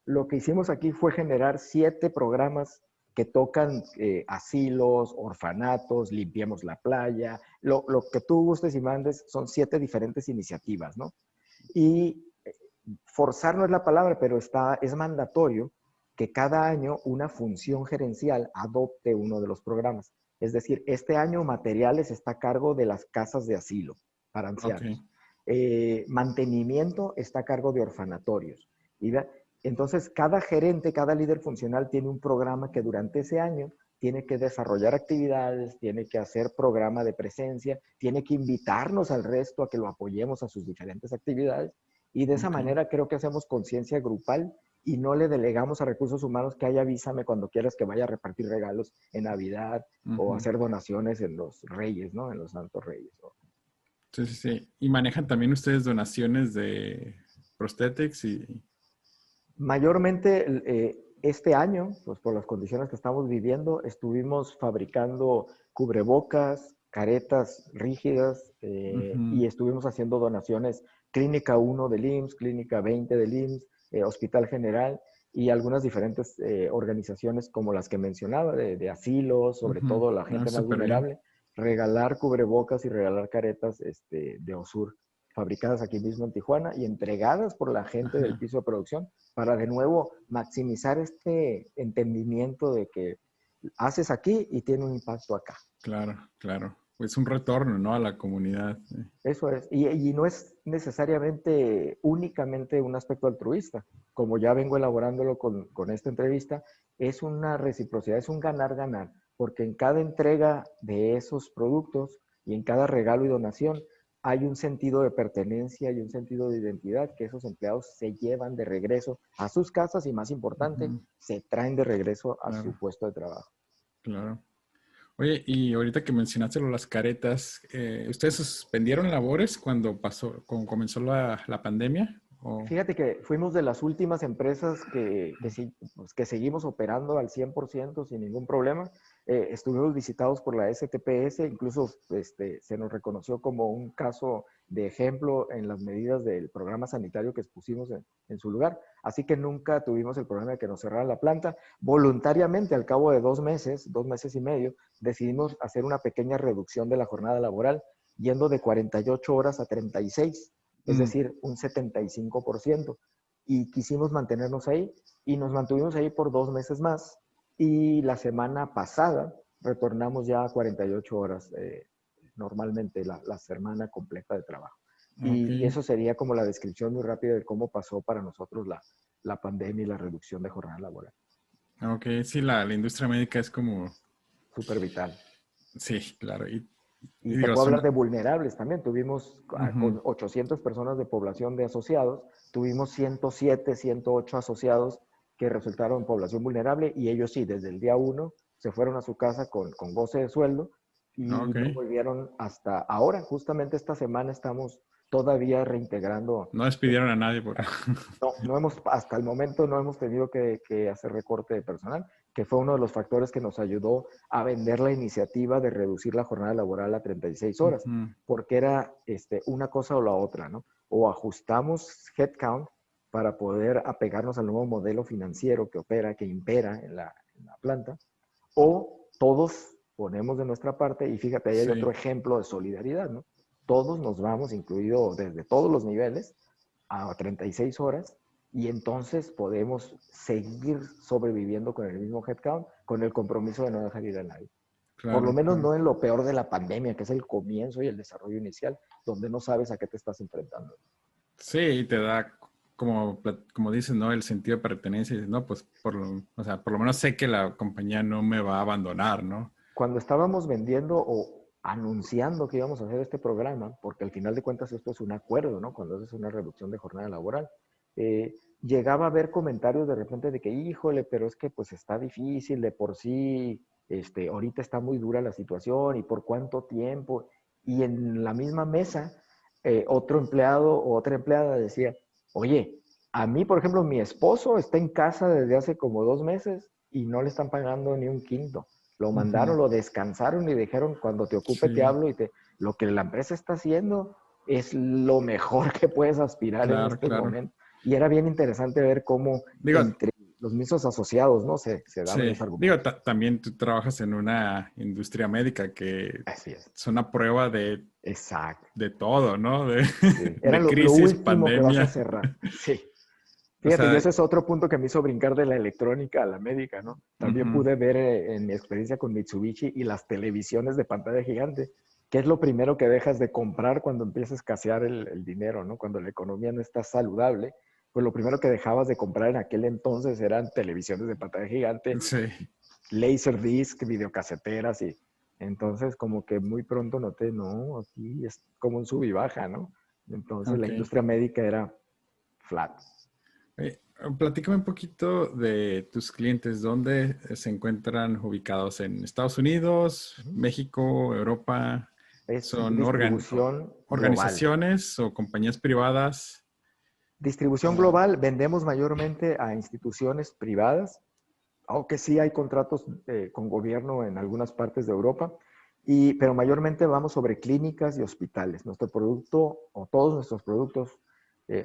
Lo que hicimos aquí fue generar 7 programas que tocan asilos, orfanatos, limpiemos la playa, lo que tú gustes y mandes son 7 diferentes iniciativas, ¿no? Y forzar no es la palabra, pero es mandatorio que cada año una función gerencial adopte uno de los programas. Es decir, este año materiales está a cargo de las casas de asilo para Ok. ancianos. Mantenimiento está a cargo de orfanatorios. ¿Y entonces, cada gerente, cada líder funcional tiene un programa que durante ese año tiene que desarrollar actividades, tiene que hacer programa de presencia, tiene que invitarnos al resto a que lo apoyemos a sus diferentes actividades. Y de esa manera creo que hacemos conciencia grupal y no le delegamos a recursos humanos que avísame cuando quieras que vaya a repartir regalos en Navidad o hacer donaciones en los Reyes, ¿no? En los Santos Reyes. Sí, sí, sí. ¿Y manejan también ustedes donaciones de prosthetics y...? Mayormente este año, pues por las condiciones que estamos viviendo, estuvimos fabricando cubrebocas, caretas rígidas y estuvimos haciendo donaciones Clínica 1 del IMSS, Clínica 20 del IMSS, Hospital General y algunas diferentes organizaciones como las que mencionaba, de asilos, sobre todo la gente más Súper bien. vulnerable, regalar cubrebocas y regalar caretas de OSUR fabricadas aquí mismo en Tijuana y entregadas por la gente del piso de producción para de nuevo maximizar este entendimiento de que haces aquí y tiene un impacto acá. Claro, claro. Es un retorno, ¿no? A la comunidad. Eso es. Y no es necesariamente únicamente un aspecto altruista. Como ya vengo elaborándolo con esta entrevista, es una reciprocidad, es un ganar-ganar, porque en cada entrega de esos productos y en cada regalo y donación hay un sentido de pertenencia y un sentido de identidad que esos empleados se llevan de regreso a sus casas y, más importante, se traen de regreso a su puesto de trabajo. Claro. Oye, y ahorita que mencionaste las caretas, ¿ustedes suspendieron labores cuando comenzó la pandemia? ¿O? Fíjate que fuimos de las últimas empresas que seguimos operando al 100% sin ningún problema. Estuvimos visitados por la STPS, incluso se nos reconoció como un caso de ejemplo en las medidas del programa sanitario que expusimos en su lugar. Así que nunca tuvimos el problema de que nos cerraran la planta. Voluntariamente, al cabo de 2 meses y medio, decidimos hacer una pequeña reducción de la jornada laboral, yendo de 48 horas a 36. Es decir, un 75%. Y quisimos mantenernos ahí y nos mantuvimos ahí por 2 meses más. Y la semana pasada retornamos ya a 48 horas, normalmente la semana completa de trabajo. Y eso sería como la descripción muy rápida de cómo pasó para nosotros la pandemia y la reducción de jornada laboral. Ok, sí, la industria médica es como... Súper vital. Sí, claro. Y Y te digo, puedo hablar de vulnerables también. Tuvimos con 800 personas de población de asociados, tuvimos 107, 108 asociados que resultaron en población vulnerable y ellos sí, desde el día 1 se fueron a su casa con goce de sueldo y no volvieron hasta ahora. Justamente esta semana estamos todavía reintegrando. No despidieron a nadie por... No hemos, hasta el momento no hemos tenido que hacer recorte de personal, que fue uno de los factores que nos ayudó a vender la iniciativa de reducir la jornada laboral a 36 horas, porque era una cosa o la otra, ¿no? O ajustamos headcount para poder apegarnos al nuevo modelo financiero que opera, que impera en la planta, o todos ponemos de nuestra parte, y fíjate, ahí hay otro ejemplo de solidaridad, ¿no? Todos nos vamos, incluido desde todos los niveles, a 36 horas y entonces podemos seguir sobreviviendo con el mismo headcount, con el compromiso de no dejar ir a nadie. Claro, Por lo menos claro. no en lo peor de la pandemia, que es el comienzo y el desarrollo inicial, donde no sabes a qué te estás enfrentando. Sí, te da, como dices, ¿no? El sentido de pertenencia. Y dices, no, pues, o sea, por lo menos sé que la compañía no me va a abandonar, ¿no? Cuando estábamos vendiendo o anunciando que íbamos a hacer este programa, porque al final de cuentas esto es un acuerdo, ¿no? Cuando haces una reducción de jornada laboral, llegaba a haber comentarios de repente de que, híjole, pero es que pues está difícil de por sí, ahorita está muy dura la situación y por cuánto tiempo. Y en la misma mesa, otro empleado o otra empleada decía, oye, a mí, por ejemplo, mi esposo está en casa desde hace como 2 meses y no le están pagando ni un quinto. Lo mandaron, lo descansaron y dijeron, cuando te ocupe te hablo lo que la empresa está haciendo es lo mejor que puedes aspirar en Claro, este claro. momento. Y era bien interesante ver cómo Digo, entre los mismos asociados, ¿no? Se daban los digo, argumentos. también tú trabajas en una industria médica que Así es. es una prueba de Exacto. todo, ¿no? Sí. Era De lo crisis, último que vas a pandemia. cerrar. Sí. O Fíjate, y sea, ese es otro punto que me hizo brincar de la electrónica a la médica, ¿no? También pude ver en mi experiencia con Mitsubishi y las televisiones de pantalla gigante, que es lo primero que dejas de comprar cuando empieza a escasear el dinero, ¿no? Cuando la economía no está saludable, pues lo primero que dejabas de comprar en aquel entonces eran televisiones de pantalla gigante sí. Laserdisc, videocaseteras y entonces como que muy pronto noté, no, aquí es como un sub y baja, ¿no? Entonces la Ok. industria médica era flat. Platícame un poquito de tus clientes. ¿Dónde se encuentran ubicados? ¿En Estados Unidos, Ujú. México, Europa? Es ¿Son distribución global. organizaciones o compañías privadas? Distribución Ah, global, vendemos mayormente a instituciones privadas, aunque sí hay contratos con gobierno en algunas partes de Europa, pero mayormente vamos sobre clínicas y hospitales. Nuestro producto, o todos nuestros productos,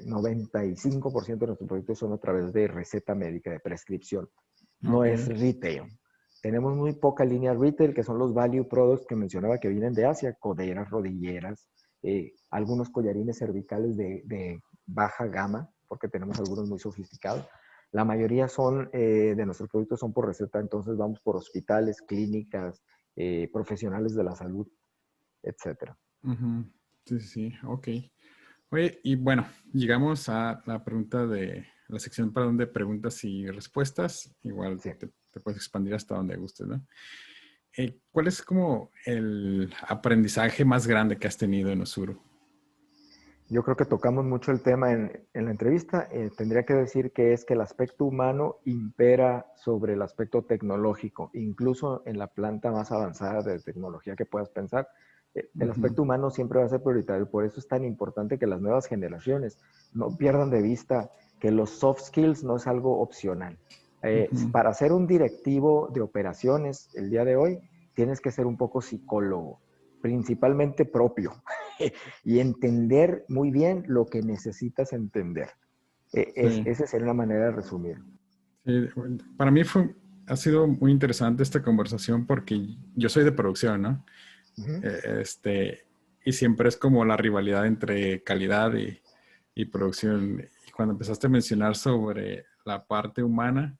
95% de nuestros productos son a través de receta médica, de prescripción. No ok. es retail. Tenemos muy poca línea retail, que son los value products que mencionaba que vienen de Asia, coderas, rodilleras, algunos collarines cervicales de baja gama, porque tenemos algunos muy sofisticados. La mayoría de nuestros productos son por receta, entonces vamos por hospitales, clínicas, profesionales de la salud, etcétera. Ujú. Sí, sí, sí, ok. Oye, y bueno, llegamos a la pregunta de la sección para donde preguntas y respuestas. Igual Sí. te puedes expandir hasta donde gustes, ¿no? ¿Cuál es como el aprendizaje más grande que has tenido en Osuro? Yo creo que tocamos mucho el tema en la entrevista. Tendría que decir que es que el aspecto humano impera sobre el aspecto tecnológico, incluso en la planta más avanzada de tecnología que puedas pensar. El Ujú, aspecto humano siempre va a ser prioritario. Por eso es tan importante que las nuevas generaciones no pierdan de vista que los soft skills no es algo opcional. ujú. Para ser un directivo de operaciones el día de hoy, tienes que ser un poco psicólogo, principalmente propio. Y entender muy bien lo que necesitas entender. Sí, Esa sería una manera de resumir. sí, bueno, para mí ha sido muy interesante esta conversación porque yo soy de producción, ¿no? Ujú, Y siempre es como la rivalidad entre calidad y producción. Y cuando empezaste a mencionar sobre la parte humana,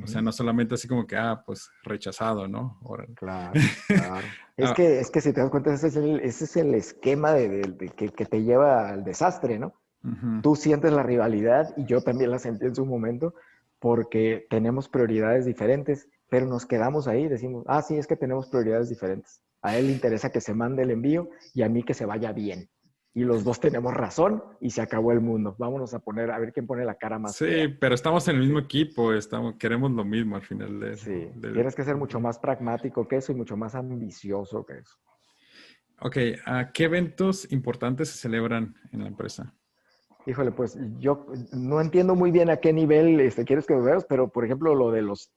o sea, ujú. no solamente así como que, pues rechazado, ¿no? Órale. Claro, claro. Ah, Es que si te das cuenta, ese es el esquema que te lleva al desastre, ¿no? ujú, Tú sientes la rivalidad y yo también la sentí en su momento porque tenemos prioridades diferentes, pero nos quedamos ahí, decimos, sí, es que tenemos prioridades diferentes. A él le interesa que se mande el envío y a mí que se vaya bien. Y los dos tenemos razón y se acabó el mundo. Vámonos a poner, a ver quién pone la cara más sí, fea. pero estamos en el mismo equipo, queremos lo mismo al final Sí, del tienes que ser mucho día. más pragmático que eso y mucho más ambicioso que eso. Ok, ¿qué eventos importantes se celebran en la empresa? Híjole, pues yo no entiendo muy bien a qué nivel quieres que lo veas, pero por ejemplo lo de los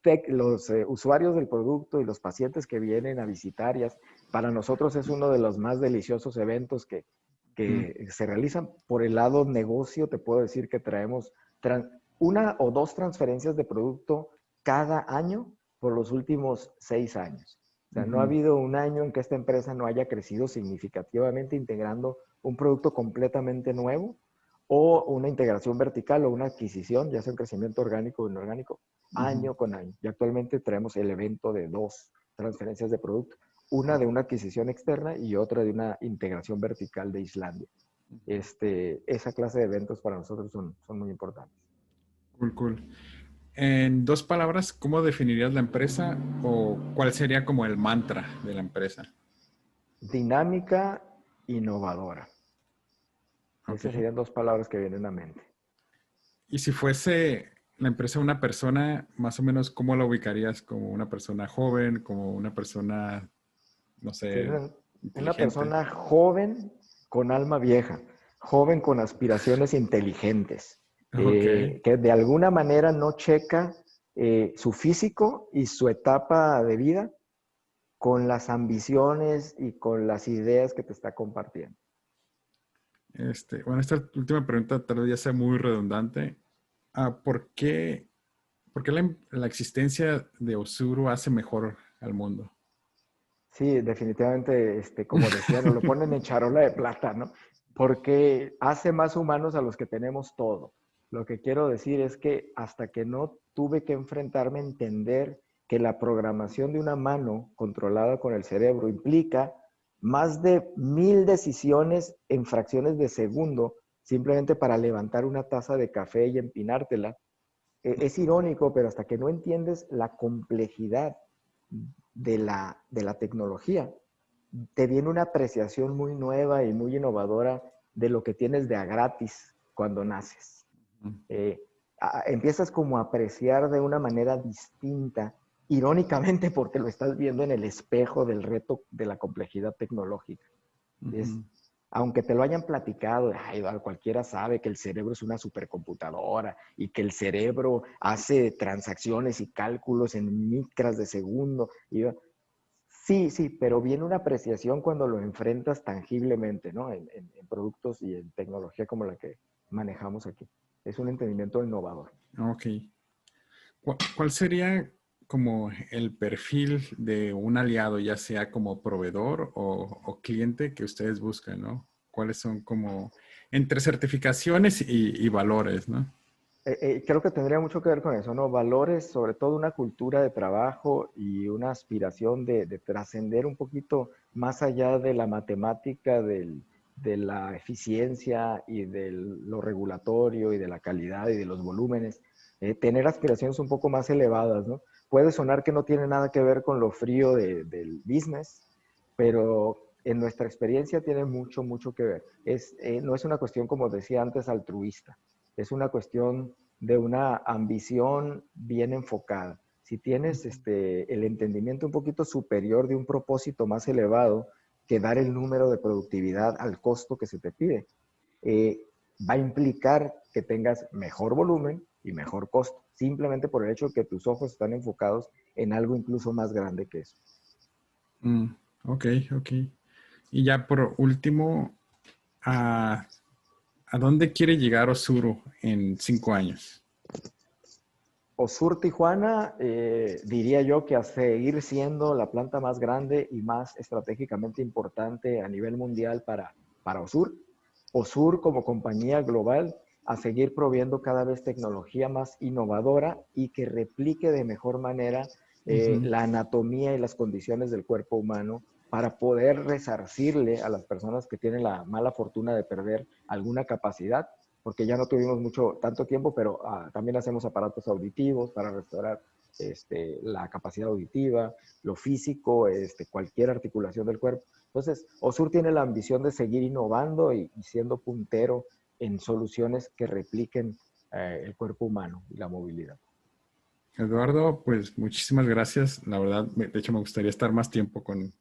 usuarios del producto y los pacientes que vienen a visitar, para nosotros es uno de los más deliciosos eventos Ujú, que se realizan. Por el lado negocio, te puedo decir que traemos una o dos transferencias de producto cada año por los últimos 6 años. O sea, no ha ujú, habido un año en que esta empresa no haya crecido significativamente integrando un producto completamente nuevo o una integración vertical o una adquisición, ya sea un crecimiento orgánico o inorgánico, ujú. año con año. Y actualmente traemos el evento de dos transferencias de producto, una de una adquisición externa y otra de una integración vertical de Islandia. Esa clase de eventos para nosotros son muy importantes. Cool, cool. En dos palabras, ¿cómo definirías la empresa o cuál sería como el mantra de la empresa? Dinámica, innovadora. Ok. Esas serían dos palabras que vienen a mente. Y si fuese la empresa una persona, más o menos, ¿cómo la ubicarías? ¿Como una persona joven, como una persona, no sé, Sería una inteligente? persona joven con alma vieja, joven con aspiraciones inteligentes, Ok. que de alguna manera no checa su físico y su etapa de vida con las ambiciones y con las ideas que te está compartiendo. Bueno, esta última pregunta tal vez ya sea muy redundante. ¿Por qué la existencia de Osuru hace mejor al mundo? Sí, definitivamente, como decía, nos lo ponen en charola de plata, ¿no? Porque hace más humanos a los que tenemos todo. Lo que quiero decir es que hasta que no tuve que enfrentarme a entender que la programación de una mano controlada con el cerebro implica más de 1000 decisiones en fracciones de segundo, simplemente para levantar una taza de café y empinártela, es irónico, pero hasta que no entiendes la complejidad de la tecnología, te viene una apreciación muy nueva y muy innovadora de lo que tienes de a gratis cuando naces. Empiezas como a apreciar de una manera distinta, irónicamente porque lo estás viendo en el espejo del reto de la complejidad tecnológica. Es, aunque te lo hayan platicado, ay, cualquiera sabe que el cerebro es una supercomputadora y que el cerebro hace transacciones y cálculos en micras de segundo. Sí, sí, pero viene una apreciación cuando lo enfrentas tangiblemente, ¿no? En productos y en tecnología como la que manejamos aquí. Es un entendimiento innovador. Ok. ¿Cuál sería como el perfil de un aliado, ya sea como proveedor o cliente que ustedes buscan, ¿no? ¿Cuáles son como entre certificaciones y valores, ¿no? Creo que tendría mucho que ver con eso, ¿no? Valores, sobre todo una cultura de trabajo y una aspiración de trascender un poquito más allá de la matemática, de la eficiencia y de lo regulatorio y de la calidad y de los volúmenes. Tener aspiraciones un poco más elevadas, ¿no? Puede sonar que no tiene nada que ver con lo frío del business, pero en nuestra experiencia tiene mucho, mucho que ver. No es una cuestión, como decía antes, altruista. Es una cuestión de una ambición bien enfocada. Si tienes el entendimiento un poquito superior de un propósito más elevado que dar el número de productividad al costo que se te pide, va a implicar que tengas mejor volumen y mejor costo, simplemente por el hecho de que tus ojos están enfocados en algo incluso más grande que eso. Ok, ok. Y ya por último, ¿a dónde quiere llegar Osuro en 5 años? Osur Tijuana, diría yo que a seguir siendo la planta más grande y más estratégicamente importante a nivel mundial para Osur. Osur como compañía global a seguir proviendo cada vez tecnología más innovadora y que replique de mejor manera la anatomía y las condiciones del cuerpo humano para poder resarcirle a las personas que tienen la mala fortuna de perder alguna capacidad, porque ya no tuvimos tanto tiempo, pero también hacemos aparatos auditivos para restaurar la capacidad auditiva, lo físico, cualquier articulación del cuerpo. Entonces, Osur tiene la ambición de seguir innovando y siendo puntero en soluciones que repliquen el cuerpo humano y la movilidad. Eduardo, pues muchísimas gracias. La verdad, de hecho me gustaría estar más tiempo No, un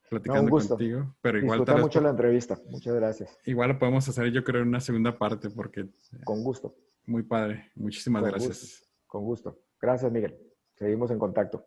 platicando gusto. contigo, pero igual Disfruté mucho la entrevista. Muchas gracias. igual lo podemos hacer yo creo en una segunda parte porque Con gusto. muy padre. Muchísimas Con gusto. gracias. Con gusto. Gracias, Miguel. Seguimos en contacto.